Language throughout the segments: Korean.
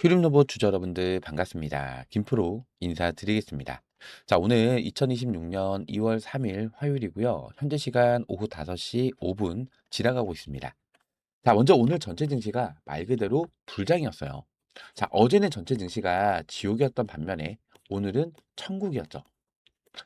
휴림로봇 주주 여러분들 반갑습니다. 김프로 인사드리겠습니다. 자, 오늘 2026년 2월 3일 화요일이고요. 현재 시간 오후 5시 5분 지나가고 있습니다. 자, 먼저 오늘 전체 증시가 말 그대로 불장이었어요. 자, 어제는 전체 증시가 지옥이었던 반면에 오늘은 천국이었죠.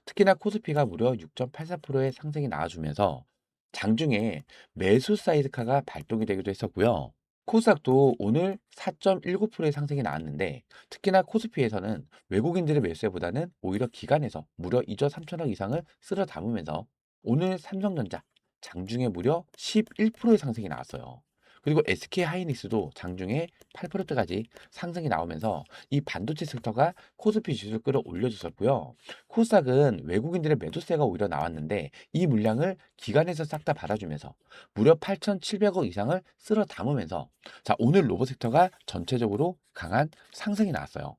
특히나 코스피가 무려 6.84%의 상승이 나와주면서 장중에 매수 사이드카가 발동이 되기도 했었고요. 코스닥도 오늘 4.19%의 상승이 나왔는데 특히나 코스피에서는 외국인들의 매수세보다는 오히려 기관에서 무려 2조 3천억 이상을 쓸어 담으면서 오늘 삼성전자 장중에 무려 11%의 상승이 나왔어요. 그리고 SK 하이닉스도 장중에 8%까지 상승이 나오면서 이 반도체 섹터가 코스피 지수를 끌어올려줬었고요. 코스닥은 외국인들의 매도세가 오히려 나왔는데 이 물량을 기관에서 싹 다 받아주면서 무려 8,700억 이상을 쓸어 담으면서 자, 오늘 로봇 섹터가 전체적으로 강한 상승이 나왔어요.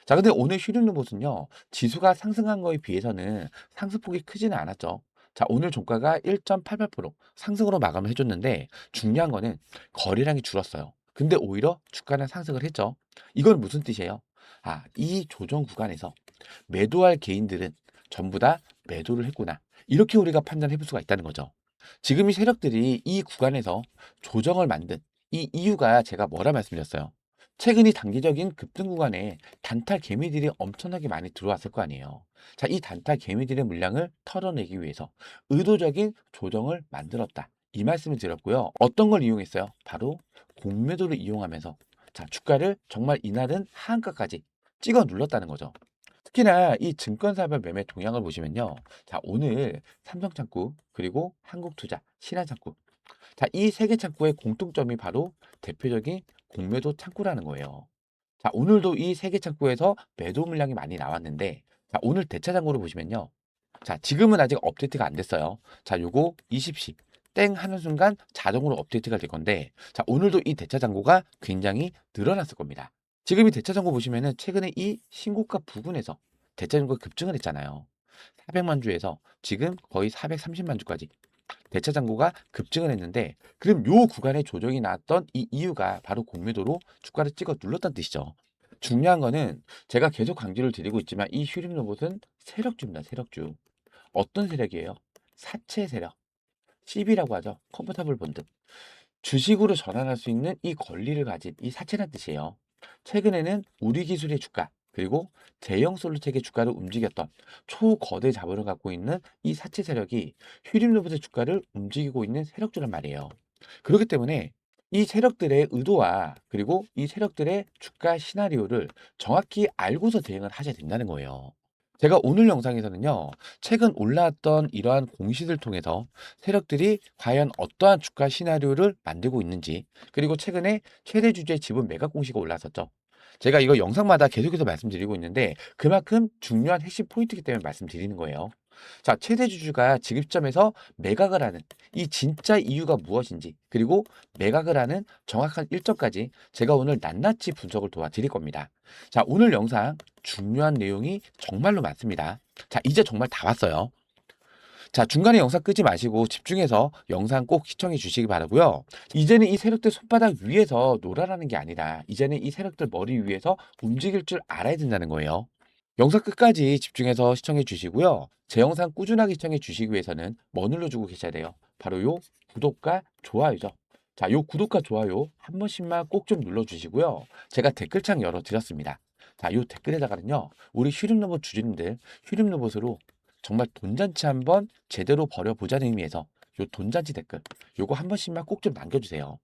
자, 근데 오늘 휴림 로봇은요, 지수가 상승한 거에 비해서는 상승폭이 크지는 않았죠. 자, 오늘 종가가 1.88% 상승으로 마감을 해줬는데 중요한 거는 거래량이 줄었어요. 근데 오히려 주가는 상승을 했죠. 이건 무슨 뜻이에요? 아, 이 조정 구간에서 매도할 개인들은 전부 다 매도를 했구나. 이렇게 우리가 판단해 볼 수가 있다는 거죠. 지금 이 세력들이 이 구간에서 조정을 만든 이 이유가 제가 뭐라 말씀드렸어요. 최근 이 단기적인 급등 구간에 단타 개미들이 엄청나게 많이 들어왔을 거 아니에요. 자, 이 단타 개미들의 물량을 털어내기 위해서 의도적인 조정을 만들었다. 이 말씀을 드렸고요. 어떤 걸 이용했어요? 바로 공매도를 이용하면서 자, 주가를 정말 이날은 하한가까지 찍어 눌렀다는 거죠. 특히나 이 증권사별 매매 동향을 보시면요. 자, 오늘 삼성창구, 그리고 한국투자, 신한창구. 자, 이 세 개 창구의 공통점이 바로 대표적인 공매도 창구라는 거예요. 자, 오늘도 이 세 개 창구에서 매도 물량이 많이 나왔는데, 자, 오늘 대차장고를 보시면요. 자, 지금은 아직 업데이트가 안 됐어요. 자, 요거 20시 땡 하는 순간 자동으로 업데이트가 될 건데, 자, 오늘도 이 대차장고가 굉장히 늘어났을 겁니다. 지금 이 대차장고 보시면은 최근에 이 신고가 부근에서 대차장고가 급증을 했잖아요. 400만 주에서 지금 거의 430만 주까지 대차장고가 급증을 했는데, 그럼 요 구간에 조정이 나왔던 이 이유가 바로 공매도로 주가를 찍어 눌렀다는 뜻이죠. 중요한 거는 제가 계속 강조를 드리고 있지만 이 휴림 로봇은 세력주입니다. 세력주. 어떤 세력이에요? 사채 세력. CB라고 하죠. 컴포터블 본드. 주식으로 전환할 수 있는 이 권리를 가진 이 사채란 뜻이에요. 최근에는 우리 기술의 주가, 그리고 대형 솔루텍의 주가를 움직였던 초거대 자본을 갖고 있는 이 사채 세력이 휴림 로봇의 주가를 움직이고 있는 세력주란 말이에요. 그렇기 때문에 이 세력들의 의도와 그리고 이 세력들의 주가 시나리오를 정확히 알고서 대응을 하셔야 된다는 거예요. 제가 오늘 영상에서는요, 최근 올라왔던 이러한 공시를 통해서 세력들이 과연 어떠한 주가 시나리오를 만들고 있는지, 그리고 최근에 최대 주주의 지분 매각 공시가 올라왔었죠. 제가 이거 영상마다 계속해서 말씀드리고 있는데 그만큼 중요한 핵심 포인트이기 때문에 말씀드리는 거예요. 자, 최대 주주가 지급 시점에서 매각을 하는 이 진짜 이유가 무엇인지, 그리고 매각을 하는 정확한 일정까지 제가 오늘 낱낱이 분석을 도와드릴 겁니다. 자, 오늘 영상 중요한 내용이 정말로 많습니다. 자, 이제 정말 다 왔어요. 자, 중간에 영상 끄지 마시고 집중해서 영상 꼭 시청해 주시기 바라고요. 이제는 이 세력들 손바닥 위에서 놀아라는 게 아니라 이제는 이 세력들 머리 위에서 움직일 줄 알아야 된다는 거예요. 영상 끝까지 집중해서 시청해 주시고요. 제 영상 꾸준하게 시청해 주시기 위해서는 뭐 눌러주고 계셔야 돼요? 바로 요 구독과 좋아요죠. 자, 요 구독과 좋아요 한 번씩만 꼭 좀 눌러주시고요. 제가 댓글창 열어드렸습니다. 자, 요 댓글에다가는요, 우리 휴림로봇 주주님들 휴림로봇으로 정말 돈잔치 한번 제대로 벌여보자는 의미에서 요 돈잔치 댓글 요거 한 번씩만 꼭 좀 남겨주세요.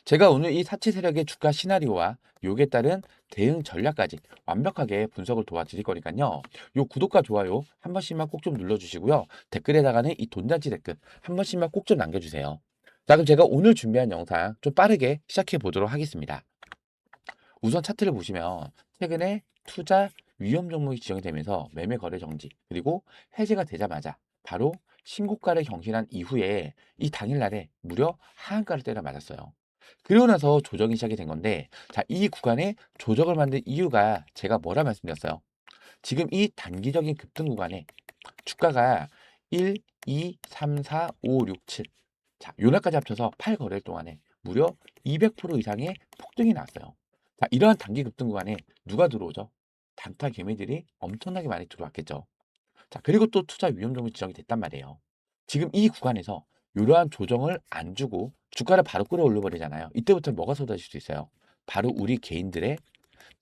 제가 오늘 이 사치 세력의 주가 시나리오와 요에 따른 대응 전략까지 완벽하게 분석을 도와드릴 거니까요. 요 구독과 좋아요 한 번씩만 꼭 좀 눌러주시고요. 댓글에다가는 이 돈잔치 댓글 한 번씩만 꼭 좀 남겨주세요. 자, 그럼 제가 오늘 준비한 영상 좀 빠르게 시작해 보도록 하겠습니다. 우선 차트를 보시면 최근에 투자 위험 종목이 지정이 되면서 매매 거래 정지, 그리고 해제가 되자마자 바로 신고가를 경신한 이후에 이 당일날에 무려 하한가를 때려 맞았어요. 그리고 나서 조정이 시작이 된 건데, 자, 이 구간에 조정을 만든 이유가 제가 뭐라 말씀드렸어요? 지금 이 단기적인 급등 구간에 주가가 1, 2, 3, 4, 5, 6, 7. 자, 요날까지 합쳐서 8거래일 동안에 무려 200% 이상의 폭등이 났어요. 자, 이러한 단기 급등 구간에 누가 들어오죠? 단타 개미들이 엄청나게 많이 들어왔겠죠. 자, 그리고 또 투자 위험 종목이 지정이 됐단 말이에요. 지금 이 구간에서 이러한 조정을 안 주고 주가를 바로 끌어올려 버리잖아요. 이때부터 뭐가 쏟아질 수 있어요? 바로 우리 개인들의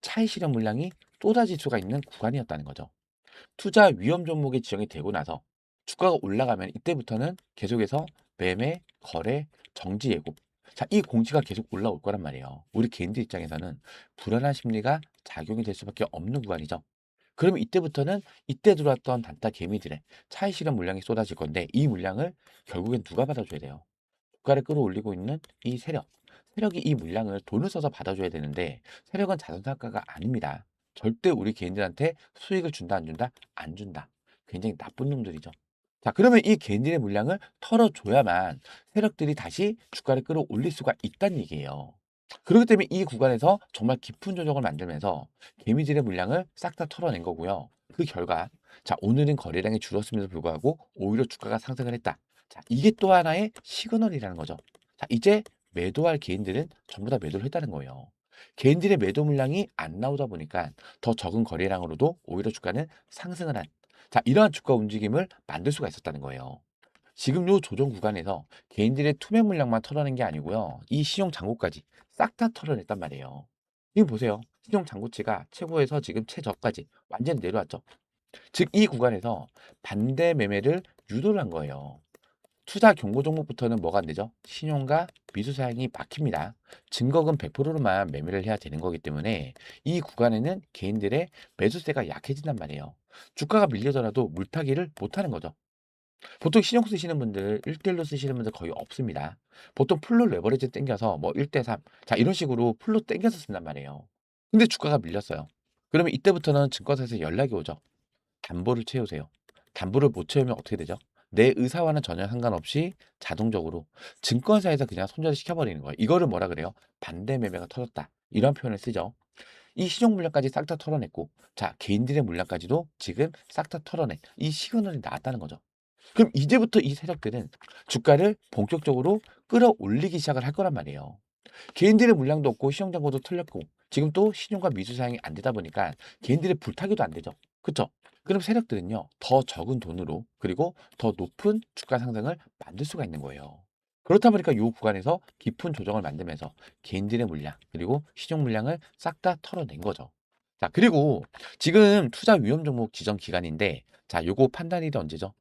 차익 실현 물량이 쏟아질 수가 있는 구간이었다는 거죠. 투자 위험 종목이 지정이 되고 나서 주가가 올라가면 이때부터는 계속해서 매매, 거래, 정지 예고. 자, 이 공시가 계속 올라올 거란 말이에요. 우리 개인들 입장에서는 불안한 심리가 작용이 될 수밖에 없는 구간이죠. 그러면 이때부터는 이때 들어왔던 단타 개미들의 차익 실현 물량이 쏟아질 건데 이 물량을 결국엔 누가 받아줘야 돼요? 주가를 끌어올리고 있는 이 세력. 세력이 이 물량을 돈을 써서 받아줘야 되는데 세력은 자선사과가 아닙니다. 절대 우리 개인들한테 수익을 준다 안 준다? 안 준다. 굉장히 나쁜 놈들이죠. 자, 그러면 이 개인들의 물량을 털어줘야만 세력들이 다시 주가를 끌어올릴 수가 있다는 얘기예요. 그렇기 때문에 이 구간에서 정말 깊은 조정을 만들면서 개미들의 물량을 싹 다 털어낸 거고요. 그 결과 자, 오늘은 거래량이 줄었음에도 불구하고 오히려 주가가 상승을 했다. 자, 이게 또 하나의 시그널이라는 거죠. 자, 이제 매도할 개인들은 전부 다 매도를 했다는 거예요. 개인들의 매도 물량이 안 나오다 보니까 더 적은 거래량으로도 오히려 주가는 상승을 한, 자, 이러한 주가 움직임을 만들 수가 있었다는 거예요. 지금 요 조정 구간에서 개인들의 투매 물량만 털어낸 게 아니고요. 이 신용 잔고까지 싹 다 털어냈단 말이에요. 지금 보세요. 신용 잔고치가 최고에서 지금 최저까지 완전히 내려왔죠. 즉 이 구간에서 반대 매매를 유도를 한 거예요. 투자 경고 종목부터는 뭐가 안 되죠? 신용과 미수 사항이 막힙니다. 증거금 100%로만 매매를 해야 되는 거기 때문에 이 구간에는 개인들의 매수세가 약해진단 말이에요. 주가가 밀리더라도 물타기를 못하는 거죠. 보통 신용 쓰시는 분들 1대1로 쓰시는 분들 거의 없습니다. 보통 풀로 레버리지 땡겨서 뭐 1대3 자 이런 식으로 풀로 땡겨서 쓴단 말이에요. 근데 주가가 밀렸어요. 그러면 이때부터는 증권사에서 연락이 오죠. 담보를 채우세요. 담보를 못 채우면 어떻게 되죠? 내 의사와는 전혀 상관없이 자동적으로 증권사에서 그냥 손절을 시켜버리는 거예요. 이거를 뭐라 그래요? 반대 매매가 터졌다. 이런 표현을 쓰죠. 이 신용 물량까지 싹 다 털어냈고, 자, 개인들의 물량까지도 지금 싹 다 털어낸 이 시그널이 나왔다는 거죠. 그럼 이제부터 이 세력들은 주가를 본격적으로 끌어올리기 시작을 할 거란 말이에요. 개인들의 물량도 없고 신용잔고도 털렸고 지금 또 신용과 미수 사항이 안 되다 보니까 개인들의 불타기도 안 되죠. 그쵸? 그럼 세력들은요, 더 적은 돈으로 그리고 더 높은 주가 상승을 만들 수가 있는 거예요. 그렇다 보니까 이 구간에서 깊은 조정을 만들면서 개인들의 물량 그리고 신용 물량을 싹 다 털어낸 거죠. 자, 그리고 지금 투자 위험 종목 지정 기간인데 자, 요거 판단일이 언제죠?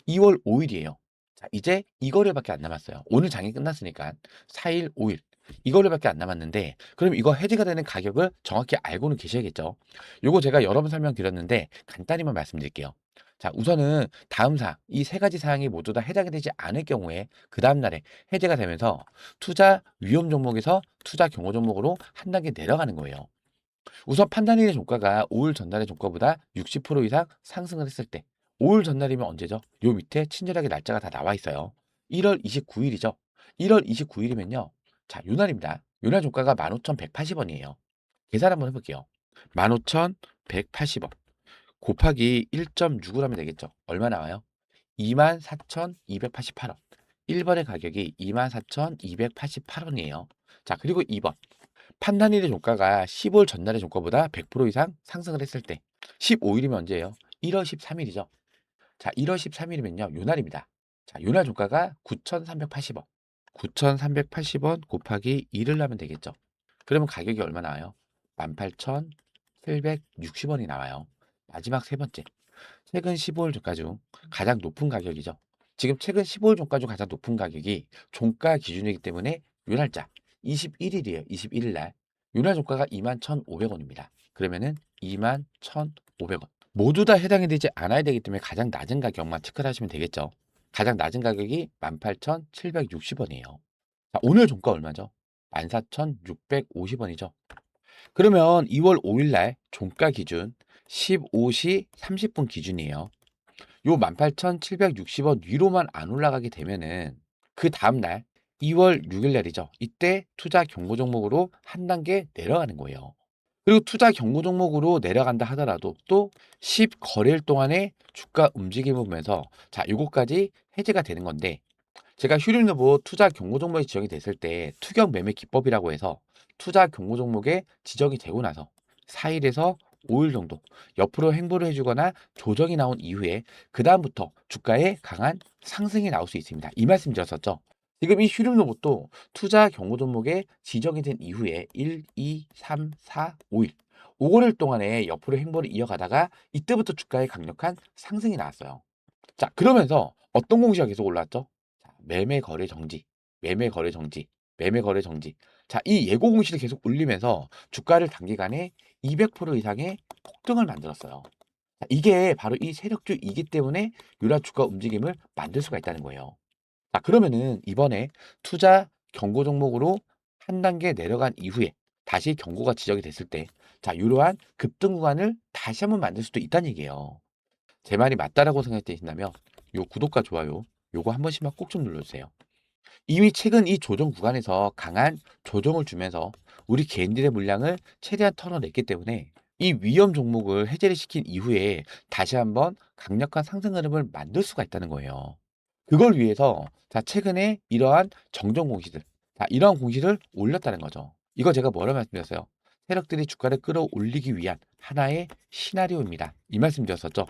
2월 5일이에요. 자, 이제 이거래밖에 안 남았어요. 오늘 장이 끝났으니까 4일, 5일 이거래밖에 안 남았는데 그럼 이거 해지가 되는 가격을 정확히 알고는 계셔야겠죠. 요거 제가 여러 번 설명드렸는데 간단히만 말씀드릴게요. 자, 우선은 다음 사항, 이 세 가지 사항이 모두 다 해당이 되지 않을 경우에 그 다음 날에 해제가 되면서 투자 위험 종목에서 투자 경고 종목으로 한 단계 내려가는 거예요. 우선 판단일의 종가가 5일 전날의 종가보다 60% 이상 상승을 했을 때 5일 전날이면 언제죠? 요 밑에 친절하게 날짜가 다 나와 있어요. 1월 29일이죠. 1월 29일이면요. 자, 요날입니다. 요날 종가가 15,180원이에요. 계산 한번 해볼게요. 15,180원 곱하기 1.6을 하면 되겠죠. 얼마 나와요? 24,288원. 1번의 가격이 24,288원이에요. 자, 그리고 2번. 판단일의 종가가 15일 전날의 종가보다 100% 이상 상승을 했을 때 15일이면 언제예요? 1월 13일이죠. 자, 1월 13일이면요. 요날입니다. 자, 요날 종가가 9,380원. 9,380원 곱하기 1을 하면 되겠죠. 그러면 가격이 얼마 나와요? 18,760원이 나와요. 마지막 세 번째. 최근 15일 종가 중 가장 높은 가격이죠. 지금 최근 15일 종가 중 가장 높은 가격이 종가 기준이기 때문에 요 날짜 21일이에요. 21일 날. 요날 종가가 21,500원입니다. 그러면은 21,500원. 모두 다 해당이 되지 않아야 되기 때문에 가장 낮은 가격만 체크를 하시면 되겠죠. 가장 낮은 가격이 18,760원이에요. 자, 오늘 종가 얼마죠? 14,650원이죠. 그러면 2월 5일 날 종가 기준 15시 30분 기준이에요. 요 18,760원 위로만 안 올라가게 되면은 그 다음 날 2월 6일 날이죠. 이때 투자 경고 종목으로 한 단계 내려가는 거예요. 그리고 투자 경고 종목으로 내려간다 하더라도 또 10 거래일 동안의 주가 움직임을 보면서 자, 요거까지 해제가 되는 건데 제가 휴림노보 투자 경고 종목이 지정이 됐을 때 투격 매매 기법이라고 해서 투자 경고 종목에 지적이 되고 나서 4일에서 5일 정도 옆으로 행보를 해주거나 조정이 나온 이후에 그 다음부터 주가에 강한 상승이 나올 수 있습니다. 이 말씀 드렸었죠. 지금 이 휴림 로봇도 투자 경고 종목에 지정이 된 이후에 1, 2, 3, 4, 5일 5일일 동안에 옆으로 행보를 이어가다가 이때부터 주가에 강력한 상승이 나왔어요. 자, 그러면서 어떤 공시가 계속 올랐죠? 자, 매매 거래 정지, 매매 거래 정지, 매매 거래 정지. 자, 이 예고 공시를 계속 올리면서 주가를 단기간에 200% 이상의 폭등을 만들었어요. 자, 이게 바로 이 세력주이기 때문에 유라 주가 움직임을 만들 수가 있다는 거예요. 자, 그러면은 이번에 투자 경고 종목으로 한 단계 내려간 이후에 다시 경고가 지적이 됐을 때, 자, 이러한 급등 구간을 다시 한번 만들 수도 있다는 얘기예요. 제 말이 맞다라고 생각되신다면 요 구독과 좋아요 요거 한 번씩만 꼭 좀 눌러주세요. 이미 최근 이 조정 구간에서 강한 조정을 주면서 우리 개인들의 물량을 최대한 털어냈기 때문에 이 위험 종목을 해제를 시킨 이후에 다시 한번 강력한 상승 흐름을 만들 수가 있다는 거예요. 그걸 위해서 자 최근에 이러한 정정 공시들 이러한 공시를 올렸다는 거죠. 이거 제가 뭐라 말씀드렸어요? 세력들이 주가를 끌어올리기 위한 하나의 시나리오입니다. 이 말씀 드렸었죠.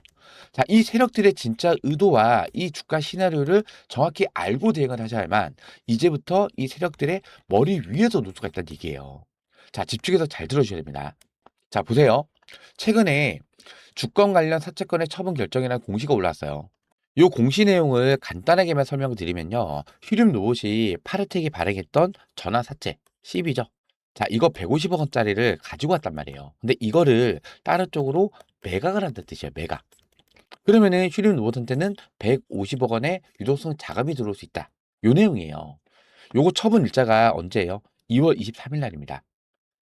자, 이 세력들의 진짜 의도와 이 주가 시나리오를 정확히 알고 대응을 하셔야만 이제부터 이 세력들의 머리 위에서 놀 수가 있다는 얘기예요. 자, 집중해서 잘 들어주셔야 됩니다. 자, 보세요. 최근에 주권 관련 사채권의 처분 결정이라는 공시가 올랐어요. 이 공시 내용을 간단하게만 설명드리면요. 휴림 로봇이 파르텍이 발행했던 전화 사채, CB죠. 자, 이거 150억 원짜리를 가지고 왔단 말이에요. 근데 이거를 다른 쪽으로 매각을 한다는 뜻이에요. 매각. 그러면은 휴림 로봇한테는 150억 원의 유동성 자금이 들어올 수 있다. 요 내용이에요. 요거 처분 일자가 언제예요? 2월 23일 날입니다.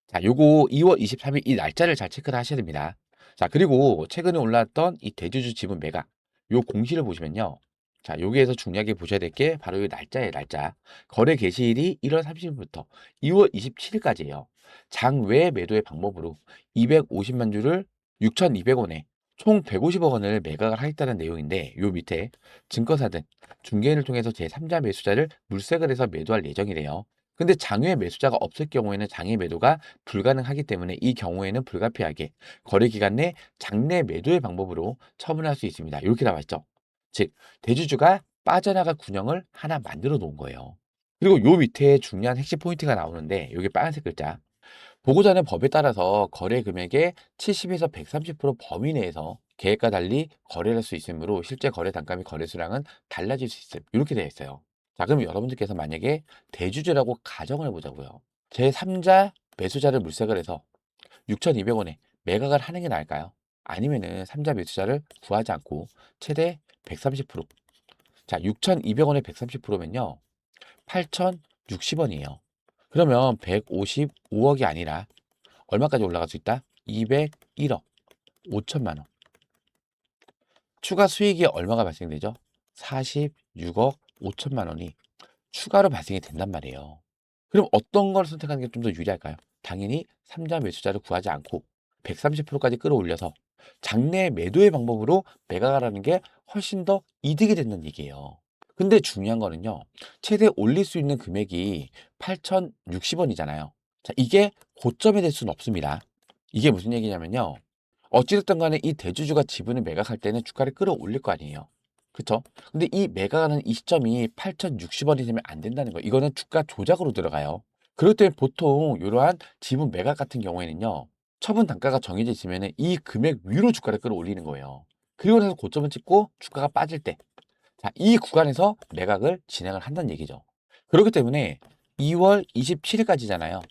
자, 요거 2월 23일 이 날짜를 잘 체크를 하셔야 됩니다. 자, 그리고 최근에 올라왔던 이 대주주 지분 매각 요 공시를 보시면요. 자, 여기에서 중요하게 보셔야 될 게 바로 이 날짜예요, 날짜. 거래 개시일이 1월 30일부터 2월 27일까지예요. 장외 매도의 방법으로 250만 주를 6,200원에 총 150억 원을 매각을 하겠다는 내용인데 요 밑에 증권사든 중개인을 통해서 제3자 매수자를 물색을 해서 매도할 예정이래요. 근데 장외 매수자가 없을 경우에는 장외 매도가 불가능하기 때문에 이 경우에는 불가피하게 거래 기간 내 장내 매도의 방법으로 처분할 수 있습니다. 이렇게 나와 있죠. 즉 대주주가 빠져나갈 군형을 하나 만들어 놓은 거예요. 그리고 요 밑에 중요한 핵심 포인트가 나오는데 여기 빨간색 글자 보고자는 법에 따라서 거래 금액의 70에서 130% 범위 내에서 계획과 달리 거래할 수 있으므로 실제 거래 단가 및 거래 수량은 달라질 수 있음. 이렇게 되어 있어요. 자, 그럼 여러분들께서 만약에 대주주라고 가정을 해보자고요. 제3자 매수자를 물색을 해서 6,200원에 매각을 하는 게 나을까요? 아니면은 3자 매수자를 구하지 않고 최대 130%. 자, 6,200원에 130%면요. 8,060원이에요. 그러면 155억이 아니라 얼마까지 올라갈 수 있다? 201억 5천만 원. 추가 수익이 얼마가 발생되죠? 46억 5천만 원이 추가로 발생이 된단 말이에요. 그럼 어떤 걸 선택하는 게 좀 더 유리할까요? 당연히 3자 매수자를 구하지 않고 130%까지 끌어올려서 장내 매도의 방법으로 매각하라는 게 훨씬 더 이득이 된다는 얘기예요. 근데 중요한 거는요. 최대 올릴 수 있는 금액이 8,060원이잖아요. 자, 이게 고점이 될 수는 없습니다. 이게 무슨 얘기냐면요. 어찌됐든 간에 이 대주주가 지분을 매각할 때는 주가를 끌어올릴 거 아니에요. 그쵸? 근데 이 매각하는 이 시점이 8,060원이 되면 안 된다는 거예요. 이거는 주가 조작으로 들어가요. 그럴 때 보통 이러한 지분 매각 같은 경우에는요. 처분 단가가 정해져 있으면 이 금액 위로 주가를 끌어올리는 거예요. 그리고 나서 고점을 찍고 주가가 빠질 때 자, 이 구간에서 매각을 진행을 한다는 얘기죠. 그렇기 때문에 2월 27일까지잖아요.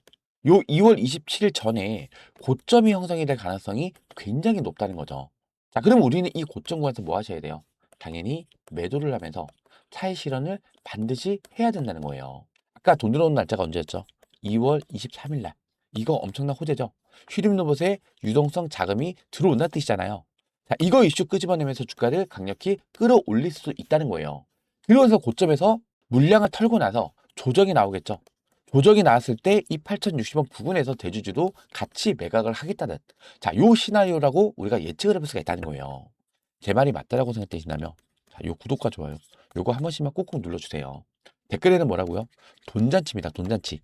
요 2월 27일 전에 고점이 형성이 될 가능성이 굉장히 높다는 거죠. 자, 그럼 우리는 이 고점 구간에서 뭐 하셔야 돼요? 당연히 매도를 하면서 차익 실현을 반드시 해야 된다는 거예요. 아까 돈 들어오는 날짜가 언제였죠? 2월 23일 날. 이거 엄청난 호재죠. 휴림 로봇에 유동성 자금이 들어온다는 뜻이잖아요. 자, 이거 이슈 끄집어내면서 주가를 강력히 끌어올릴 수 있다는 거예요. 그러면서 고점에서 물량을 털고 나서 조정이 나오겠죠. 조정이 나왔을 때 이 8,060원 부근에서 대주주도 같이 매각을 하겠다는 자, 요 시나리오라고 우리가 예측을 해볼 수가 있다는 거예요. 제 말이 맞다라고 생각되신다면 자, 요 구독과 좋아요 요거 한 번씩만 꾹꾹 눌러주세요. 댓글에는 뭐라고요? 돈잔치입니다. 돈잔치.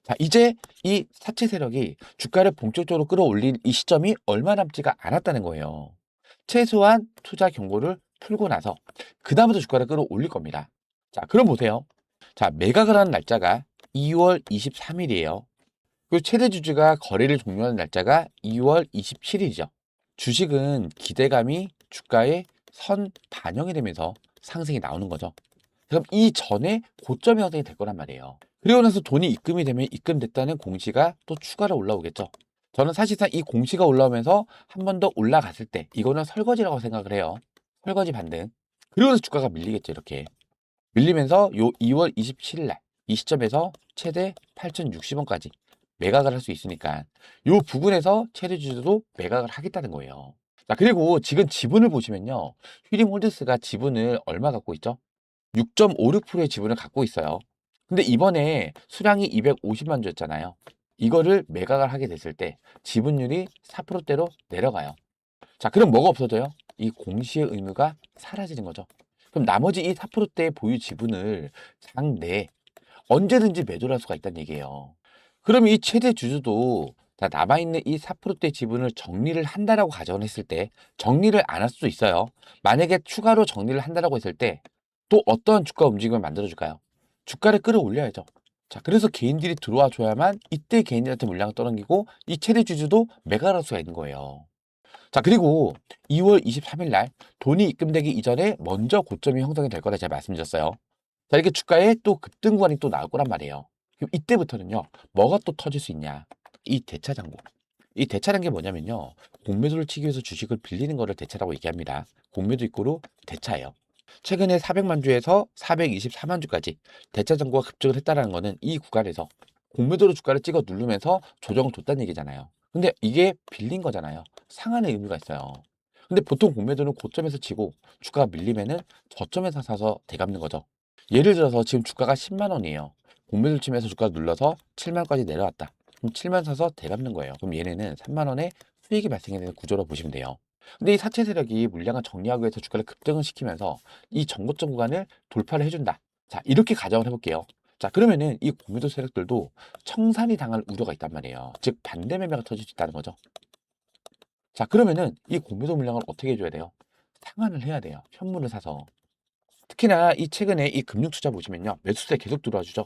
자, 이제 이 사채 세력이 주가를 본격적으로 끌어올린 이 시점이 얼마 남지가 않았다는 거예요. 최소한 투자 경고를 풀고 나서 그다음부터 주가를 끌어올릴 겁니다. 자, 그럼 보세요. 자, 매각을 하는 날짜가 2월 23일이에요. 그리고 최대 주주가 거래를 종료하는 날짜가 2월 27일이죠. 주식은 기대감이 주가에 선 반영이 되면서 상승이 나오는 거죠. 그럼 이 전에 고점이 형성이 될 거란 말이에요. 그리고 나서 돈이 입금이 되면 입금됐다는 공시가 또 추가로 올라오겠죠. 저는 사실상 이 공시가 올라오면서 한 번 더 올라갔을 때 이거는 설거지라고 생각을 해요. 설거지 반등. 그리고 나서 주가가 밀리겠죠. 이렇게. 밀리면서 요 2월 27일 날 이 시점에서 최대 8,060원까지 매각을 할 수 있으니까 요 부분에서 최대 주주도 매각을 하겠다는 거예요. 자, 그리고 지금 지분을 보시면요. 휘림홀드스가 지분을 얼마 갖고 있죠? 6.56%의 지분을 갖고 있어요. 근데 이번에 수량이 250만 주였잖아요. 이거를 매각을 하게 됐을 때 지분율이 4%대로 내려가요. 자, 그럼 뭐가 없어져요? 이 공시의 의무가 사라지는 거죠. 그럼 나머지 이 4%대의 보유 지분을 장 내에 언제든지 매도를 할 수가 있다는 얘기예요. 그럼 이 최대 주주도 다 남아있는 이 4%대 지분을 정리를 한다라고 가정을 했을 때 정리를 안 할 수도 있어요. 만약에 추가로 정리를 한다라고 했을 때 또 어떠한 주가 움직임을 만들어줄까요? 주가를 끌어올려야죠. 자, 그래서 개인들이 들어와 줘야만 이때 개인들한테 물량을 떠넘기고 이 최대 주주도 매각을 할 수가 있는 거예요. 자, 그리고 2월 23일 날 돈이 입금되기 이전에 먼저 고점이 형성이 될 거라 제가 말씀드렸어요. 자, 이렇게 주가에 또 급등 구간이 또 나올 거란 말이에요. 그럼 이때부터는요, 뭐가 또 터질 수 있냐? 이 대차장고. 이 대차라는 게 뭐냐면요, 공매도를 치기 위해서 주식을 빌리는 거를 대차라고 얘기합니다. 공매도 이꼬로 대차예요. 최근에 400만 주에서 424만 주까지 대차 잔고가 급증을 했다는 거는 이 구간에서 공매도로 주가를 찍어 누르면서 조정을 줬다는 얘기잖아요. 근데 이게 빌린 거잖아요. 상한의 의미가 있어요. 근데 보통 공매도는 고점에서 치고 주가가 밀리면은 저점에서 사서 되갚는 거죠. 예를 들어서 지금 주가가 10만 원이에요. 공매도를 치면서 주가가 눌러서 7만 원까지 내려왔다. 그럼 7만 사서 되갚는 거예요. 그럼 얘네는 3만 원의 수익이 발생이 되는 구조로 보시면 돼요. 근데 이 사채 세력이 물량을 정리하기 위해서 주가를 급등을 시키면서 이 정고점 구간을 돌파를 해준다. 자, 이렇게 가정을 해볼게요. 자, 그러면은 이 공매도 세력들도 청산이 당할 우려가 있단 말이에요. 즉 반대 매매가 터질 수 있다는 거죠. 자, 그러면은 이 공매도 물량을 어떻게 해줘야 돼요? 상환을 해야 돼요. 현물을 사서. 특히나 이 최근에 이 금융 투자 보시면요. 매수세 계속 들어와 주죠.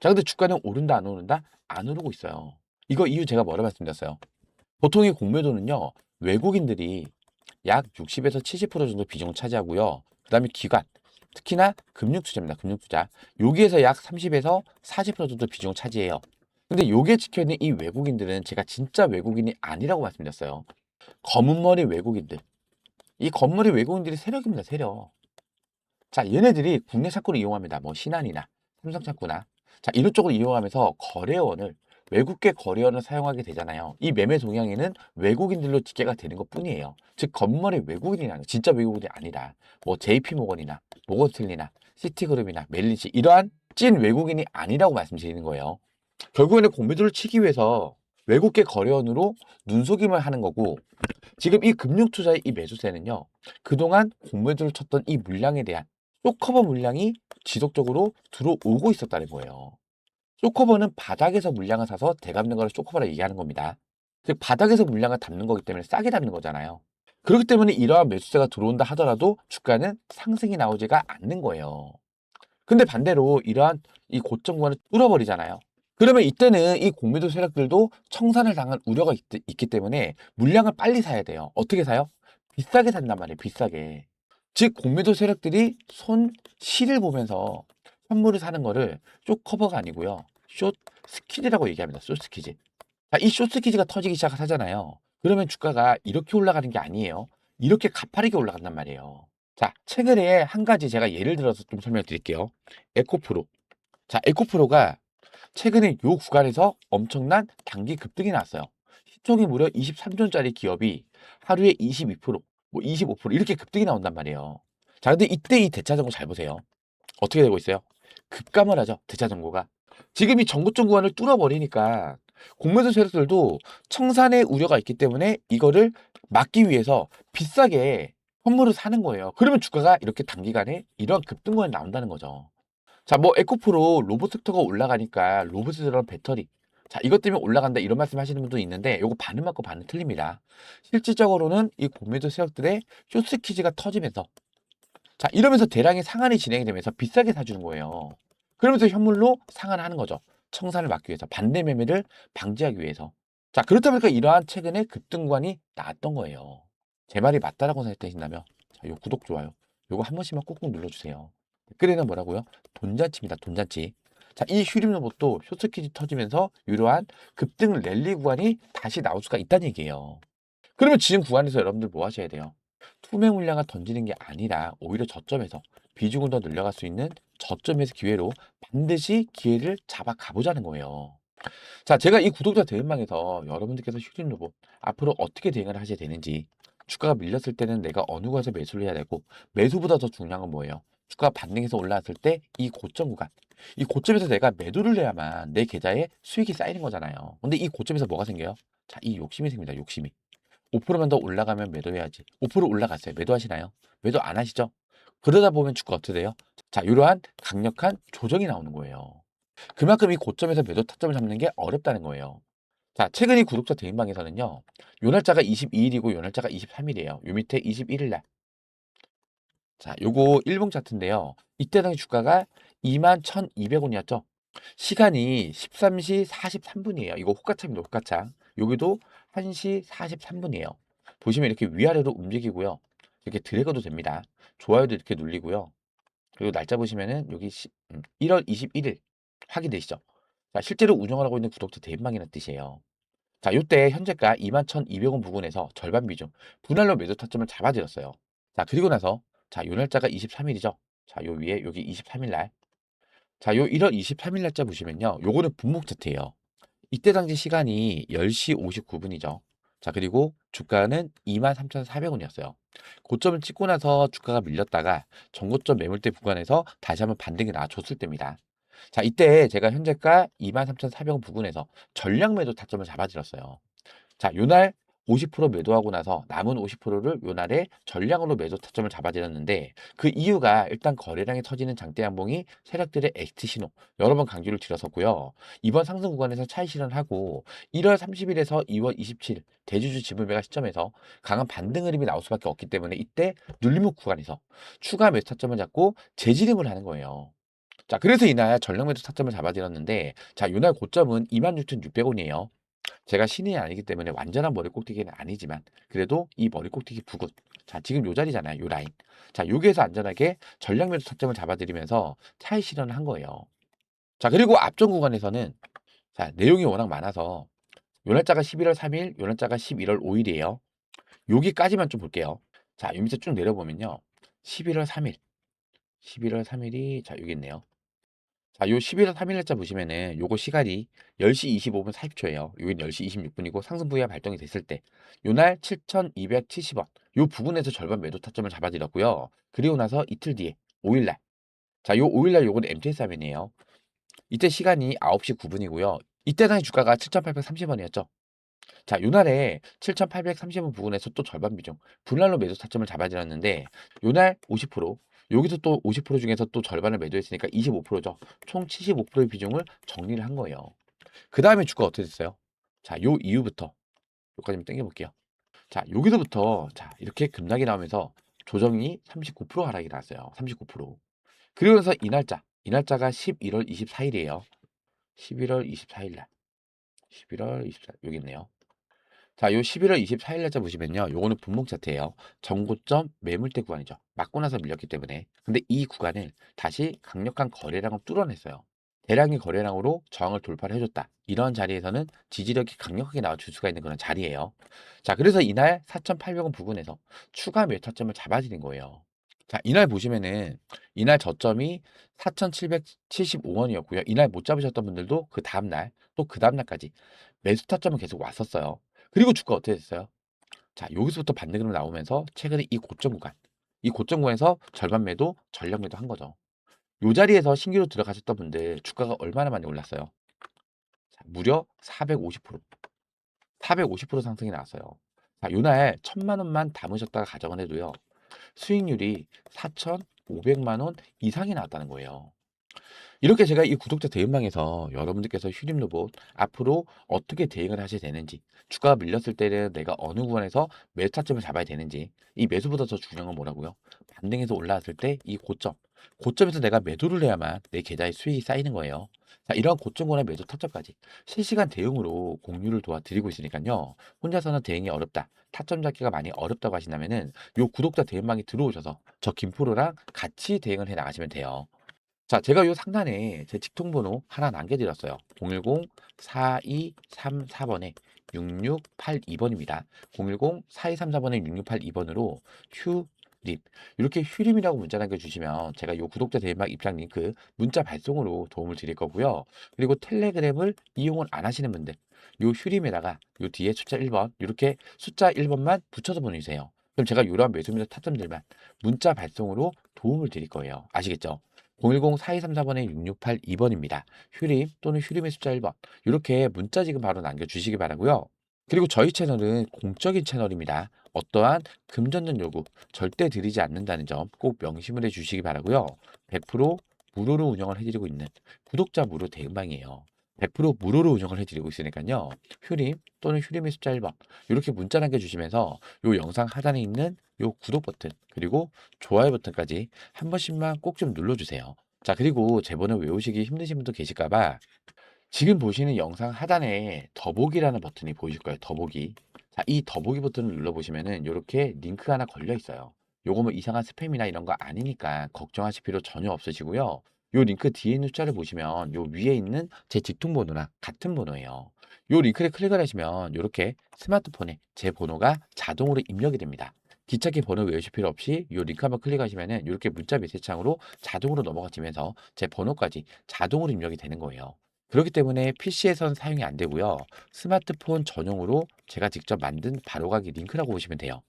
자, 근데 주가는 오른다 안 오른다? 안 오르고 있어요. 이거 이유 제가 뭐라 말씀드렸어요? 보통 이 공매도는요. 외국인들이 약 60에서 70% 정도 비중을 차지하고요. 그다음에 기관, 특히나 금융투자입니다. 금융투자. 여기에서 약 30에서 40% 정도 비중을 차지해요. 근데 요게 지켜있는 이 외국인들은 제가 진짜 외국인이 아니라고 말씀드렸어요. 검은머리 외국인들. 이 검은머리 외국인들이 세력입니다. 세력. 자, 얘네들이 국내 창구를 이용합니다. 뭐 신한이나 삼성창구나. 자, 이런 쪽을 이용하면서 거래원을 외국계 거래원을 사용하게 되잖아요. 이 매매 동향에는 외국인들로 집계가 되는 것 뿐이에요. 즉 건물의 외국인이라는 진짜 외국인이 아니라 뭐 JP모건이나 모건스탠리나 시티그룹이나 멜리시 이러한 찐 외국인이 아니라고 말씀드리는 거예요. 결국에는 공매도를 치기 위해서 외국계 거래원으로 눈속임을 하는 거고 지금 이 금융투자의 이 매수세는요. 그동안 공매도를 쳤던 이 물량에 대한 쇼커버 물량이 지속적으로 들어오고 있었다는 거예요. 쇼커버는 바닥에서 물량을 사서 되갚는 걸 쇼커버라 얘기하는 겁니다. 즉 바닥에서 물량을 담는 거기 때문에 싸게 담는 거잖아요. 그렇기 때문에 이러한 매수세가 들어온다 하더라도 주가는 상승이 나오지가 않는 거예요. 근데 반대로 이러한 이 고점 구간을 뚫어버리잖아요. 그러면 이때는 이 공매도 세력들도 청산을 당할 우려가 있기 때문에 물량을 빨리 사야 돼요. 어떻게 사요? 비싸게 산단 말이에요. 비싸게. 즉 공매도 세력들이 손실을 보면서 현물을 사는 거를 숏커버가 아니고요. 숏스키즈라고 얘기합니다. 숏스키즈. 자, 이 숏스키즈가 터지기 시작하잖아요. 그러면 주가가 이렇게 올라가는 게 아니에요. 이렇게 가파르게 올라간단 말이에요. 자, 최근에 한 가지 제가 예를 들어서 좀 설명드릴게요. 에코프로. 자, 에코프로가 최근에 요 구간에서 엄청난 단기 급등이 나왔어요. 시총이 무려 23조짜리 기업이 하루에 22%, 뭐 25% 이렇게 급등이 나온단 말이에요. 자, 근데 이때 이 대차정고 잘 보세요. 어떻게 되고 있어요? 급감을 하죠. 대차정고가. 지금 이 정고점 구간을 뚫어버리니까 공매도 세력들도 청산의 우려가 있기 때문에 이거를 막기 위해서 비싸게 선물을 사는 거예요. 그러면 주가가 이렇게 단기간에 이런 급등권이 나온다는 거죠. 자, 뭐 에코프로 로봇 섹터가 올라가니까 로봇에 들어간 배터리. 자, 이것 때문에 올라간다 이런 말씀 하시는 분도 있는데 요거 반은 맞고 반은 틀립니다. 실질적으로는 이 고매도 세력들의 쇼스퀴즈가 터지면서 자, 이러면서 대량의 상한이 진행이 되면서 비싸게 사주는 거예요. 그러면서 현물로 상한하는 거죠. 청산을 막기 위해서 반대 매매를 방지하기 위해서. 자, 그렇다 보니까 이러한 최근에 급등관이 나왔던 거예요. 제 말이 맞다라고 생각되신다면 자, 요 구독 좋아요. 요거 한 번씩만 꾹꾹 눌러주세요. 댓글에는 뭐라고요? 돈잔치입니다. 돈잔치. 자, 이 휴림 로봇도 쇼트키즈 터지면서 이러한 급등 랠리 구간이 다시 나올 수가 있다는 얘기예요. 그러면 지금 구간에서 여러분들 뭐 하셔야 돼요? 투명 물량을 던지는 게 아니라 오히려 저점에서 비중을 더 늘려갈 수 있는 저점에서 기회로 반드시 기회를 잡아 가보자는 거예요. 자, 제가 이 구독자 대응방에서 여러분들께서 휴진 로봇 앞으로 어떻게 대응을 하셔야 되는지 주가가 밀렸을 때는 내가 어느 곳에서 매수를 해야 되고 매수보다 더 중요한 건 뭐예요? 주가가 반등해서 올라왔을 때 이 고점 구간 이 고점에서 내가 매도를 해야만 내 계좌에 수익이 쌓이는 거잖아요. 근데 이 고점에서 뭐가 생겨요? 자, 이 욕심이 생깁니다. 욕심이. 5%만 더 올라가면 매도해야지. 5% 올라갔어요. 매도하시나요? 매도 안 하시죠? 그러다 보면 주가 어떻게 돼요? 자, 이러한 강력한 조정이 나오는 거예요. 그만큼 이 고점에서 매도 타점을 잡는 게 어렵다는 거예요. 자, 최근 이 구독자 대인방에서는요. 요 날짜가 22일이고 요 날짜가 23일이에요. 요 밑에 21일 날. 자, 요거 일봉 차트인데요. 이때 당시 주가가 21,200원이었죠. 시간이 13시 43분이에요. 이거 호가창입니다. 호가창. 여기도 1시 43분이에요. 보시면 이렇게 위아래로 움직이고요. 이렇게 드래그도 됩니다. 좋아요도 이렇게 눌리고요. 그리고 날짜 보시면은 여기 1월 21일 확인되시죠? 자, 실제로 운영을 하고 있는 구독자 대인방이라는 뜻이에요. 자, 요때 현재가 21,200원 부근에서 절반 비중 분할로 매도 타점을 잡아드렸어요. 자, 그리고 나서 자, 요 날짜가 23일이죠. 자, 요 위에 여기 23일 날. 자, 요 1월 23일 날짜 보시면요. 요거는 분목 차트예요. 이때 당시 시간이 10시 59분이죠. 자, 그리고 주가는 23,400원이었어요. 고점을 찍고 나서 주가가 밀렸다가 전고점 매물대 구간에서 다시 한번 반등이 나와줬을 때입니다. 자, 이때 제가 현재가 23,400원 부근에서 전량 매도 타점을 잡아드렸어요. 자, 요날 50% 매도하고 나서 남은 50%를 요날에 전량으로 매도 타점을 잡아드렸는데 그 이유가 일단 거래량이 터지는 장대 양봉이 세력들의 엑스트 신호 여러 번 강조를 드렸었고요. 이번 상승 구간에서 차익 실현하고 1월 30일에서 2월 27일 대주주 지분 매각 시점에서 강한 반등 흐름이 나올 수밖에 없기 때문에 이때 눌림목 구간에서 추가 매수 타점을 잡고 재지름을 하는 거예요. 자, 그래서 이날 전량 매도 타점을 잡아드렸는데 자, 요날 고점은 26,600원이에요. 제가 신이 아니기 때문에 완전한 머리 꼭대기는 아니지만 그래도 이 머리 꼭대기 부근 자, 지금 요 자리잖아요. 요 라인. 자, 여기에서 안전하게 전량 매도 타점을 잡아드리면서 차익 실현을 한 거예요. 자, 그리고 앞전 구간에서는 자, 내용이 워낙 많아서 요 날짜가 11월 3일, 요 날짜가 11월 5일이에요. 여기까지만 좀 볼게요. 자, 요 밑에 쭉 내려보면요. 11월 3일, 11월 3일이 자, 여기 있네요. 자, 요 11월 3일 날짜 보시면은 요거 시간이 10시 25분 40초예요. 여긴 10시 26분이고 상승 부위가 발동이 됐을 때 요날 7,270원 요 부분에서 절반 매도 타점을 잡아드렸고요. 그리고 나서 이틀 뒤에 5일 날. 자, 요 5일 날 요거는 MTS 화면이에요. 이때 시간이 9시 9분이고요. 이때 당시 주가가 7,830원이었죠. 자, 요날에 7,830원 부근에서 또 절반 비중 분할로 매도 타점을 잡아드렸는데 요날 50% 여기서 또 50% 중에서 또 절반을 매도했으니까 25%죠. 총 75%의 비중을 정리를 한 거예요. 그 다음에 주가 어떻게 됐어요? 자, 요 이후부터 여기까지 좀 당겨볼게요. 자, 여기서부터 자 이렇게 급락이 나오면서 조정이 39% 하락이 나왔어요. 39%. 그리고 나서 이 날짜가 11월 24일이에요. 11월 24일 날. 11월 24일 여기 있네요. 자, 요 11월 24일 날짜 보시면요. 요거는 분목 차트예요. 전고점 매물대 구간이죠. 맞고 나서 밀렸기 때문에. 근데 이 구간을 다시 강력한 거래량을 뚫어냈어요. 대량의 거래량으로 저항을 돌파를 해줬다. 이런 자리에서는 지지력이 강력하게 나와줄 수가 있는 그런 자리예요. 자, 그래서 이날 4,800원 부근에서 추가 매타점을 잡아지는 거예요. 자, 이날 보시면은 이날 저점이 4,775원이었고요. 이날 못 잡으셨던 분들도 그 다음날 또 그 다음날까지 매수 타점은 계속 왔었어요. 그리고 주가 어떻게 됐어요? 자, 여기서부터 반등 흐름 나오면서 최근에 이 고점 구간에서 절반 매도, 전량 매도 한 거죠. 요 자리에서 신규로 들어가셨던 분들 주가가 얼마나 많이 올랐어요? 자, 무려 450%, 450% 상승이 나왔어요. 자, 요날 1,000만 원만 담으셨다가 가정을 해도요. 수익률이 4,500만 원 이상이 나왔다는 거예요. 이렇게 제가 이 구독자 대응방에서 여러분들께서 휴림 로봇 앞으로 어떻게 대응을 하셔야 되는지, 주가가 밀렸을 때는 내가 어느 구간에서 매수 타점을 잡아야 되는지, 이 매수보다 더 중요한 건 뭐라고요? 반등해서 올라왔을 때 이 고점, 고점에서 내가 매도를 해야만 내 계좌에 수익이 쌓이는 거예요. 자, 이런 고점권의 매도 타점까지 실시간 대응으로 공유를 도와드리고 있으니까요. 혼자서는 대응이 어렵다, 타점 잡기가 많이 어렵다고 하신다면은 요 구독자 대응방에 들어오셔서 저 김프로랑 같이 대응을 해 나가시면 돼요. 자, 제가 요 상단에 제 직통번호 하나 남겨드렸어요. 010-4234번에 6682번입니다. 010-4234번에 6682번으로 휴림. 이렇게 휴림이라고 문자 남겨주시면 제가 요 구독자 대박 입장 링크 문자 발송으로 도움을 드릴 거고요. 그리고 텔레그램을 이용을 안 하시는 분들, 요 휴림에다가 요 뒤에 숫자 1번, 이렇게 숫자 1번만 붙여서 보내주세요. 그럼 제가 요런 매수입니다 타점들만 문자 발송으로 도움을 드릴 거예요. 아시겠죠? 010-4234번에 6682번입니다. 휴림 또는 휴림의 숫자 1번. 이렇게 문자 지금 바로 남겨주시기 바라고요. 그리고 저희 채널은 공적인 채널입니다. 어떠한 금전적 요구 절대 드리지 않는다는 점 꼭 명심을 해주시기 바라고요. 100% 무료로 운영을 해드리고 있는 구독자 무료 대응방이에요. 100% 무료로 운영을 해드리고 있으니까요. 휴림 또는 휴림의 숫자 1번 이렇게 문자 남겨주시면서 요 영상 하단에 있는 요 구독 버튼 그리고 좋아요 버튼까지 한 번씩만 꼭 좀 눌러주세요. 자, 그리고 제 번호 외우시기 힘드신 분도 계실까 봐 지금 보시는 영상 하단에 더보기라는 버튼이 보이실 거예요. 더보기. 자, 이 더보기 버튼을 눌러보시면은 요렇게 링크가 하나 걸려 있어요. 요거 뭐 이상한 스팸이나 이런 거 아니니까 걱정하실 필요 전혀 없으시고요. 요 링크 뒤에 있는 숫자를 보시면 요 위에 있는 제 직통번호랑 같은 번호예요. 요 링크를 클릭을 하시면 요렇게 스마트폰에 제 번호가 자동으로 입력이 됩니다. 기차기 번호 외우실 필요 없이 요 링크 한번 클릭하시면은 요렇게 문자 메시지 창으로 자동으로 넘어가지면서 제 번호까지 자동으로 입력이 되는 거예요. 그렇기 때문에 PC에선 사용이 안 되고요. 스마트폰 전용으로 제가 직접 만든 바로가기 링크라고 보시면 돼요.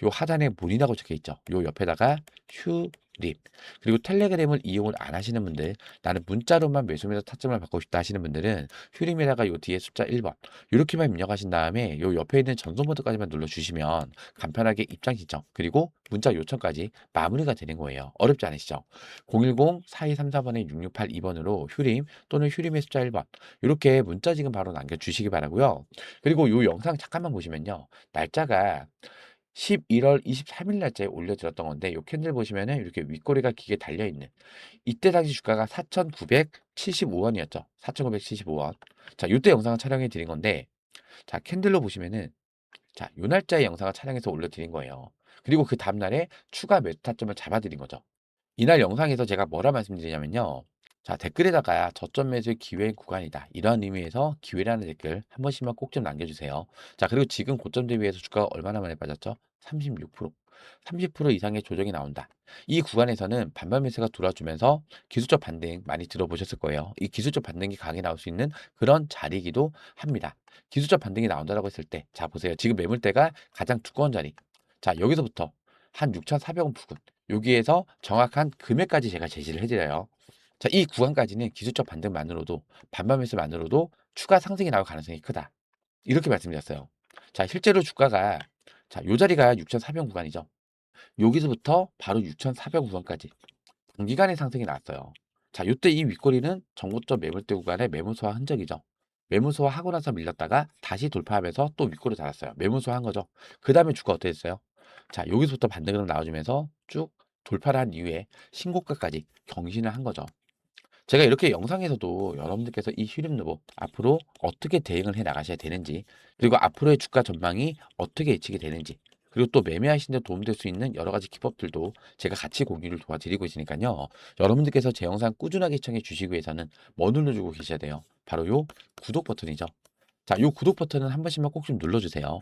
요 하단에 문이라고 적혀 있죠. 요 옆에다가 휴림. 그리고 텔레그램을 이용을 안 하시는 분들, 나는 문자로만 매수매수 타점을 받고 싶다 하시는 분들은 휴림에다가 요 뒤에 숫자 1번 이렇게만 입력하신 다음에 요 옆에 있는 전송 버튼까지만 눌러주시면 간편하게 입장 신청 그리고 문자 요청까지 마무리가 되는 거예요. 어렵지 않으시죠? 010-4234번에 6682번으로 휴림 또는 휴림의 숫자 1번 이렇게 문자 지금 바로 남겨주시기 바라고요. 그리고 요 영상 잠깐만 보시면요. 날짜가 11월 23일 날짜에 올려드렸던 건데 요 캔들 보시면은 이렇게 윗꼬리가 기게 달려있는 이때 당시 주가가 4,975원이었죠. 4,975원. 자, 요때 영상을 촬영해 드린 건데 자, 캔들로 보시면은 자, 요 날짜에 영상을 촬영해서 올려드린 거예요. 그리고 그 다음날에 추가 매수 타점을 잡아드린 거죠. 이날 영상에서 제가 뭐라 말씀드리냐면요. 자, 댓글에다가 저점 매수의 기회 구간이다. 이런 의미에서 기회라는 댓글 한 번씩만 꼭 좀 남겨주세요. 자, 그리고 지금 고점 대비해서 주가가 얼마나 많이 빠졌죠? 36%. 30% 이상의 조정이 나온다. 이 구간에서는 반반 매수가 돌아주면서 기술적 반등 많이 들어보셨을 거예요. 이 기술적 반등이 강하게 나올 수 있는 그런 자리이기도 합니다. 기술적 반등이 나온다고 했을 때, 자, 보세요. 지금 매물대가 가장 두꺼운 자리. 자, 여기서부터 한 6,400원 부근. 여기에서 정확한 금액까지 제가 제시를 해드려요. 자, 이 구간까지는 기술적 반등만으로도 반반 매수만으로도 추가 상승이 나올 가능성이 크다. 이렇게 말씀드렸어요. 자, 실제로 주가가 자, 요 자리가 6,400원 구간이죠. 여기서부터 바로 6,400원 구간까지 단기간의 상승이 나왔어요. 자, 요때 이 윗꼬리는 전고점 매물대 구간의 매물소화 흔적이죠. 매물소화 하고 나서 밀렸다가 다시 돌파하면서 또 윗꼬리 달았어요. 매물소화 한 거죠. 그 다음에 주가 어떻게 됐어요? 자, 여기서부터 반등으로 나와주면서 쭉 돌파를 한 이후에 신고가까지 경신을 한 거죠. 제가 이렇게 영상에서도 여러분들께서 이 휴림로봇 앞으로 어떻게 대응을 해 나가셔야 되는지, 그리고 앞으로의 주가 전망이 어떻게 예측이 되는지, 그리고 또 매매하시는 데 도움될 수 있는 여러 가지 기법들도 제가 같이 공유를 도와드리고 있으니까요. 여러분들께서 제 영상 꾸준하게 시청해 주시기 위해서는 뭐 눌러주고 계셔야 돼요? 바로 요 구독 버튼이죠. 자, 요 구독 버튼은 한 번씩만 꼭 좀 눌러주세요.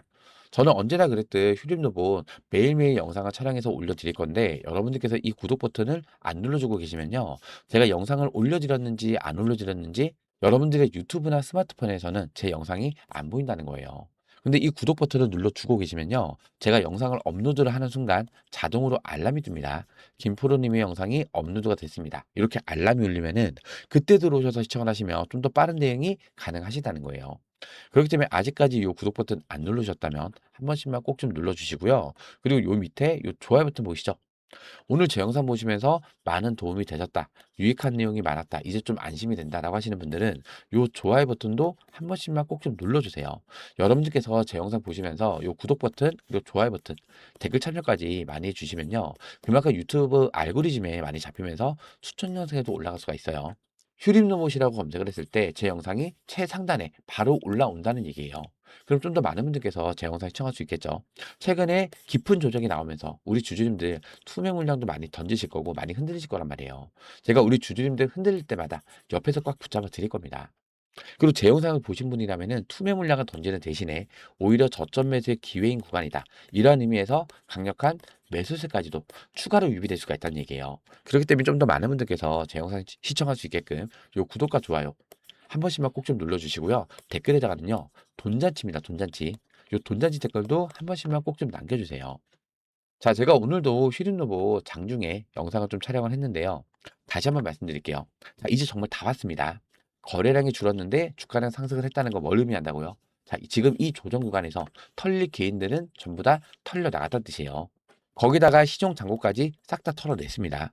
저는 언제나 그랬듯 휴림로봇 매일매일 영상을 촬영해서 올려드릴 건데 여러분들께서 이 구독 버튼을 안 눌러주고 계시면요. 제가 영상을 올려드렸는지 안 올려드렸는지 여러분들의 유튜브나 스마트폰에서는 제 영상이 안 보인다는 거예요. 근데 이 구독 버튼을 눌러주고 계시면요. 제가 영상을 업로드를 하는 순간 자동으로 알람이 뜹니다. 김프로님의 영상이 업로드가 됐습니다. 이렇게 알람이 울리면은 그때 들어오셔서 시청을 하시면 좀 더 빠른 대응이 가능하시다는 거예요. 그렇기 때문에 아직까지 요 구독 버튼 안 누르셨다면 한 번씩만 꼭 좀 눌러 주시고요. 그리고 요 밑에 요 좋아요 버튼 보이시죠? 오늘 제 영상 보시면서 많은 도움이 되셨다, 유익한 내용이 많았다, 이제 좀 안심이 된다라고 하시는 분들은 요 좋아요 버튼도 한 번씩만 꼭 좀 눌러주세요. 여러분들께서 제 영상 보시면서 요 구독 버튼, 요 좋아요 버튼, 댓글 참여까지 많이 해주시면요. 그만큼 유튜브 알고리즘에 많이 잡히면서 추천 영상에도 올라갈 수가 있어요. 휴림 로봇이라고 검색을 했을 때 제 영상이 최상단에 바로 올라온다는 얘기예요. 그럼 좀 더 많은 분들께서 제 영상 시청할 수 있겠죠. 최근에 깊은 조정이 나오면서 우리 주주님들 투명 물량도 많이 던지실 거고 많이 흔들리실 거란 말이에요. 제가 우리 주주님들 흔들릴 때마다 옆에서 꽉 붙잡아 드릴 겁니다. 그리고 제 영상을 보신 분이라면은 투매 물량을 던지는 대신에 오히려 저점 매수의 기회인 구간이다, 이러한 의미에서 강력한 매수세까지도 추가로 유입될 수가 있다는 얘기예요. 그렇기 때문에 좀 더 많은 분들께서 제 영상 시청할 수 있게끔 요 구독과 좋아요 한 번씩만 꼭 좀 눌러주시고요. 댓글에다가는요, 돈잔치입니다, 돈잔치. 요 돈잔치 댓글도 한 번씩만 꼭 좀 남겨주세요. 자, 제가 오늘도 휴린로보 장중에 영상을 좀 촬영을 했는데요. 다시 한번 말씀드릴게요. 자, 이제 정말 다 왔습니다. 거래량이 줄었는데 주가는 상승을 했다는 거 뭘 의미한다고요? 자, 지금 이 조정 구간에서 털릴 개인들은 전부 다 털려 나갔다는 뜻이에요. 거기다가 시종 잔고까지 싹 다 털어냈습니다.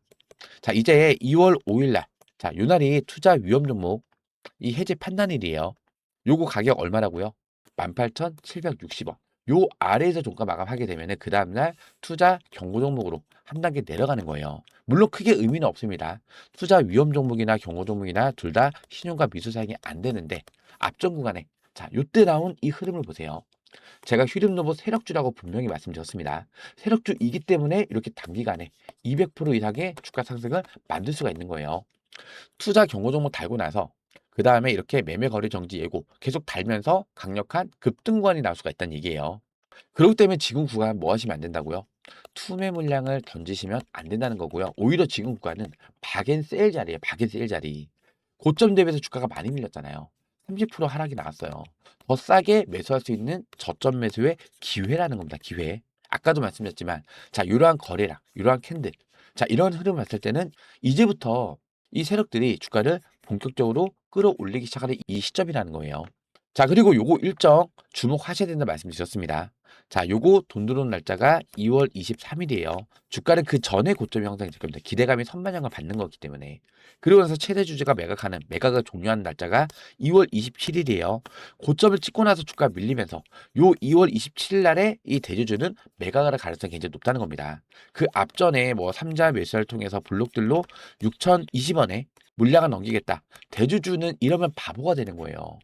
자, 이제 2월 5일 날, 자, 요 날이 투자 위험 종목 이 해지 판단일이에요. 요거 가격 얼마라고요? 18,760원. 요 아래에서 종가 마감하게 되면은 그 다음날 투자 경고 종목으로 한 단계 내려가는 거예요. 물론 크게 의미는 없습니다. 투자 위험 종목이나 경고 종목이나 둘 다 신용과 미수 사용이 안 되는데 앞전 구간에, 자, 요때 나온 이 흐름을 보세요. 제가 휴림로봇 세력주라고 분명히 말씀드렸습니다. 세력주이기 때문에 이렇게 단기간에 200% 이상의 주가 상승을 만들 수가 있는 거예요. 투자 경고 종목 달고 나서 그 다음에 이렇게 매매 거래 정지 예고 계속 달면서 강력한 급등권이 나올 수가 있다는 얘기예요. 그렇기 때문에 지금 구간 뭐 하시면 안 된다고요? 투매 물량을 던지시면 안 된다는 거고요. 오히려 지금 구간은 박앤세일 자리예요. 박앤세일 자리. 고점 대비해서 주가가 많이 밀렸잖아요. 30% 하락이 나왔어요. 더 싸게 매수할 수 있는 저점 매수의 기회라는 겁니다. 기회. 아까도 말씀드렸지만, 자, 이러한 거래량, 이러한 캔들, 자, 이런 흐름을 봤을 때는 이제부터 이 세력들이 주가를 본격적으로 끌어올리기 시작하는 이 시점이라는 거예요. 자, 그리고 요거 일정 주목하셔야 된다 말씀드렸습니다. 자, 요거 돈 들어오는 날짜가 2월 23일이에요. 주가는 그 전에 고점 형성이 될 겁니다. 기대감이 선반영을 받는 거기 때문에. 그리고 나서 최대 주주가 매각하는, 매각을 종료하는 날짜가 2월 27일이에요. 고점을 찍고 나서 주가 밀리면서 요 2월 27일 날에 이 대주주는 매각할 가능성이 굉장히 높다는 겁니다. 그 앞전에 뭐 3자 매수를 통해서 블록들로 6,020원에 물량을 넘기겠다. 대주주는 이러면 바보가 되는 거예요.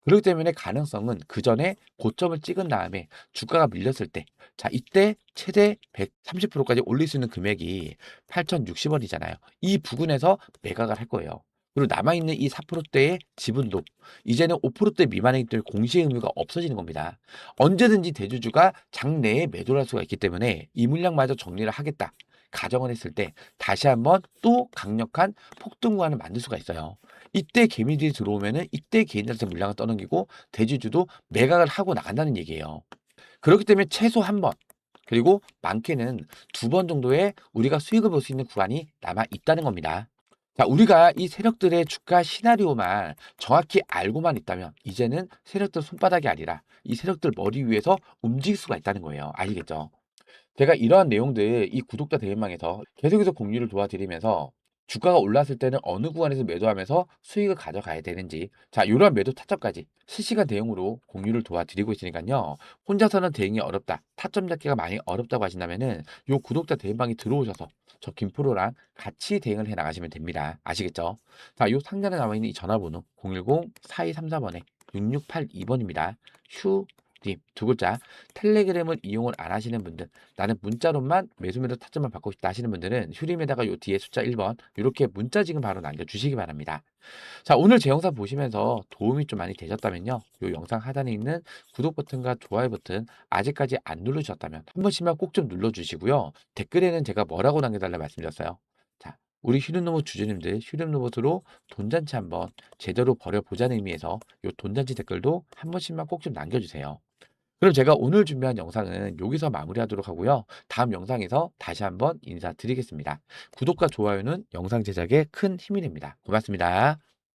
그렇기 때문에 가능성은 그 전에 고점을 찍은 다음에 주가가 밀렸을 때, 자, 이때 최대 130%까지 올릴 수 있는 금액이 8,060원이잖아요. 이 부근에서 매각을 할 거예요. 그리고 남아있는 이 4%대의 지분도 이제는 5%대 미만이기 때문에 공시의 의무가 없어지는 겁니다. 언제든지 대주주가 장내에 매도를 할 수가 있기 때문에 이 물량마저 정리를 하겠다 가정을 했을 때 다시 한번 또 강력한 폭등 구간을 만들 수가 있어요. 이때 개미들이 들어오면은 이때 개인들한테 물량을 떠넘기고 대주주도 매각을 하고 나간다는 얘기예요. 그렇기 때문에 최소 한 번, 그리고 많게는 두 번 정도의 우리가 수익을 볼 수 있는 구간이 남아 있다는 겁니다. 자, 우리가 이 세력들의 주가 시나리오만 정확히 알고만 있다면 이제는 세력들 손바닥이 아니라 이 세력들 머리 위에서 움직일 수가 있다는 거예요. 아시겠죠? 제가 이러한 내용들 이 구독자 대회망에서 계속해서 공유를 도와드리면서 주가가 올랐을 때는 어느 구간에서 매도하면서 수익을 가져가야 되는지, 자, 이러한 매도 타점까지 실시간 대응으로 공유를 도와드리고 있으니까요. 혼자서는 대응이 어렵다, 타점 잡기가 많이 어렵다고 하신다면은 요 구독자 대회망에 들어오셔서 저 김프로랑 같이 대응을 해 나가시면 됩니다. 아시겠죠? 자, 요 상단에 나와 있는 이 전화번호 010-4234번에 6682번입니다. 휴 님, 두 글자. 텔레그램을 이용을 안 하시는 분들, 나는 문자로만 매수매도 타점을 받고 싶다 하시는 분들은 휴림에다가 요 뒤에 숫자 1번 이렇게 문자 지금 바로 남겨주시기 바랍니다. 자, 오늘 제 영상 보시면서 도움이 좀 많이 되셨다면요, 요 영상 하단에 있는 구독 버튼과 좋아요 버튼 아직까지 안 누르셨다면 한 번씩만 꼭 좀 눌러주시고요. 댓글에는 제가 뭐라고 남겨달라 말씀드렸어요. 자, 우리 휴림로봇 주주님들 휴림로봇으로 돈잔치 한번 제대로 벌여보자는 의미에서 요 돈잔치 댓글도 한 번씩만 꼭 좀 남겨주세요. 그럼 제가 오늘 준비한 영상은 여기서 마무리하도록 하고요. 다음 영상에서 다시 한번 인사드리겠습니다. 구독과 좋아요는 영상 제작에 큰 힘이 됩니다. 고맙습니다.